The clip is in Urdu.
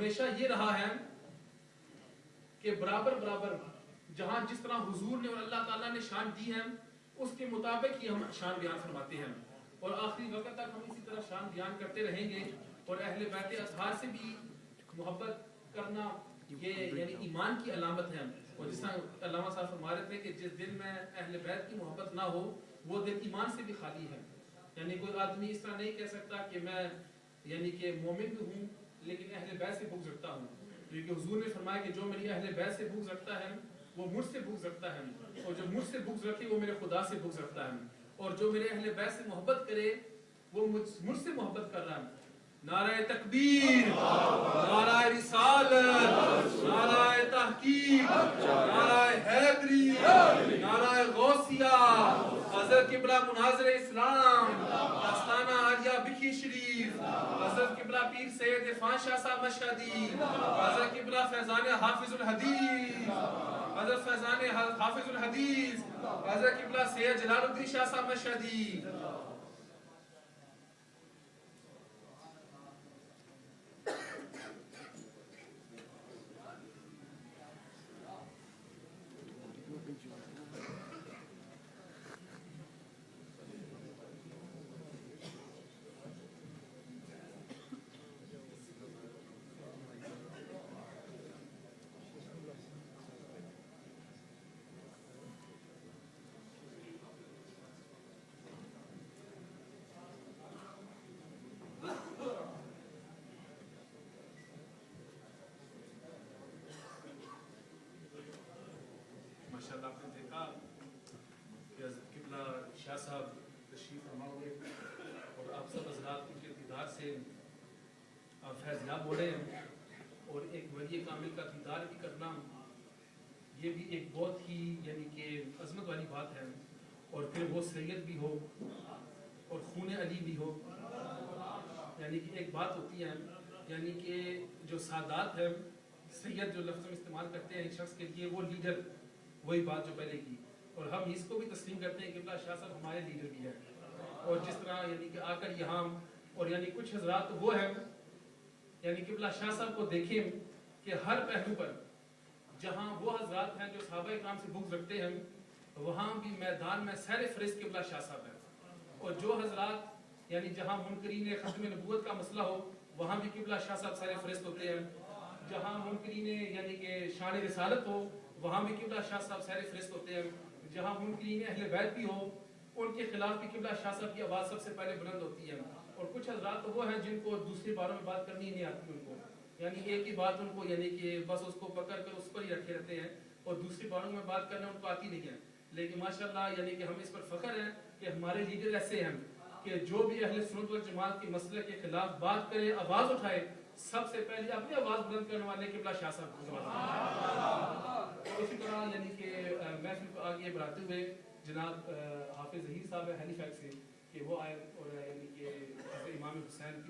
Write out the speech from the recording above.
ہمیشہ یہ رہا ہے کہ برابر برابر جہاں جس طرح حضور نے اور اللہ تعالیٰ نے شان دی ہے اس کے مطابق ہی ہم شان بیان فرماتے ہیں، اور آخری وقت تک ہم اسی طرح شان بیان کرتے رہیں گے. اور اہل بیت اطہار سے بھی محبت کرنا یہ یعنی ایمان کی علامت ہے. اور جس طرح علامہ صاحب فرما رہے تھے کہ جس دل میں اہل بیت کی محبت نہ ہو وہ دل ایمان سے بھی خالی ہے. یعنی کوئی آدمی اس طرح نہیں کہہ سکتا کہ میں یعنی کہ مومن بھی ہوں لیکن اہل بیت سے بغض رکھتا ہوں، کیونکہ حضور نے فرمایا کہ جو میری اہل بیت سے بغض رکھتا ہے وہ مجھ سے بغض رکھتا ہے، اور جو مجھ سے بغض رکھے وہ میرے خدا سے بغض رکھتا ہے، اور جو میرے اہل بیت سے محبت کرے وہ مجھ سے محبت کر رہا ہے. نعرہ تکبیر، نعرہ رسالت، نعرہ تحقیق، نعرہ حیدری، نعرہ غوثیہ، حضرت قبلہ مناظر اسلام، آستانہ عالیہ بکھی شریف، حضرت قبلہ پیر سید عرفان شاہ صاحب مشہدی، حضرت قبلہ فیضان حافظ الحدیث، حضرت فیضان حافظ الحدیث، حضرت قبلہ سید جلال الدین شاہ صاحب مشہدی. ماشاءاللہ آپ نے دیکھا کہ حضرت قبلہ شاہ صاحب تشریف فرما ہوئے اور آپ سب حضرات کے دیدار سے آپ فیض یاب ہو رہے ہیں. اور ایک ولی کامل کا دیدار بھی کرنا یہ بھی ایک بہت ہی یعنی کہ عظمت والی بات ہے. اور پھر وہ سید بھی ہو اور خون علی بھی ہو. یعنی کہ ایک بات ہوتی ہے یعنی کہ جو سادات ہے سید جو لفظ میں استعمال کرتے ہیں ایک شخص کے لیے وہ لیڈر، وہی بات جو پہلے کی. اور ہم اس کو بھی تسلیم کرتے ہیں کہ قبلہ شاہ صاحب ہمارے لیڈر بھی ہیں. اور جس طرح یعنی کہ آ کر یہاں اور یعنی کچھ حضرات وہ ہیں یعنی قبلہ شاہ صاحب کو دیکھیں کہ ہر پہلو پر جہاں وہ حضرات ہیں جو صحابہ کرام سے بغض رکھتے ہیں وہاں بھی میدان میں سیر فہرست قبلہ شاہ صاحب ہیں. اور جو حضرات یعنی جہاں منکرین ختم نبوت کا مسئلہ ہو وہاں بھی قبلہ شاہ صاحب سیر فہرست ہوتے ہیں. جہاں منکرین یعنی کہ شان رسالت ہو وہاں بھی قبلہ شاہ صاحب سیر فہرست ہوتے ہیں. جہاں منکرین اہل بیت بھی ہو ان کے خلاف بھی قبلہ شاہ صاحب کی آواز سب سے پہلے بلند ہوتی ہے. اور کچھ حضرات تو وہ ہیں جن کو دوسری باروں میں بات کرنی ہی نہیں آتی ان کو، یعنی ایک ہی بات ان کو یعنی کہ بس اس کو پکڑ کر اس پر ہی رکھے رہتے ہیں اور دوسری باروں میں بات کرنا ان کو آتی نہیں ہے. لیکن ماشاءاللہ یعنی کہ ہم اس پر فخر ہیں کہ ہمارے لیڈر ایسے ہیں کہ جو بھی اہل سنت والجماعت کے مسئلے کے خلاف بات کرے آواز اٹھائے سب سے پہلے اپنی آواز بلند کرنے والے قبلہ شاہ صاحب کو. اسی طرح یعنی کہ محفل کو آگے بڑھاتے ہوئے جناب حافظ ظہیر صاحب ہے ہیلی فیکٹ سے کہ وہ آئے اور یعنی کہ امام حسین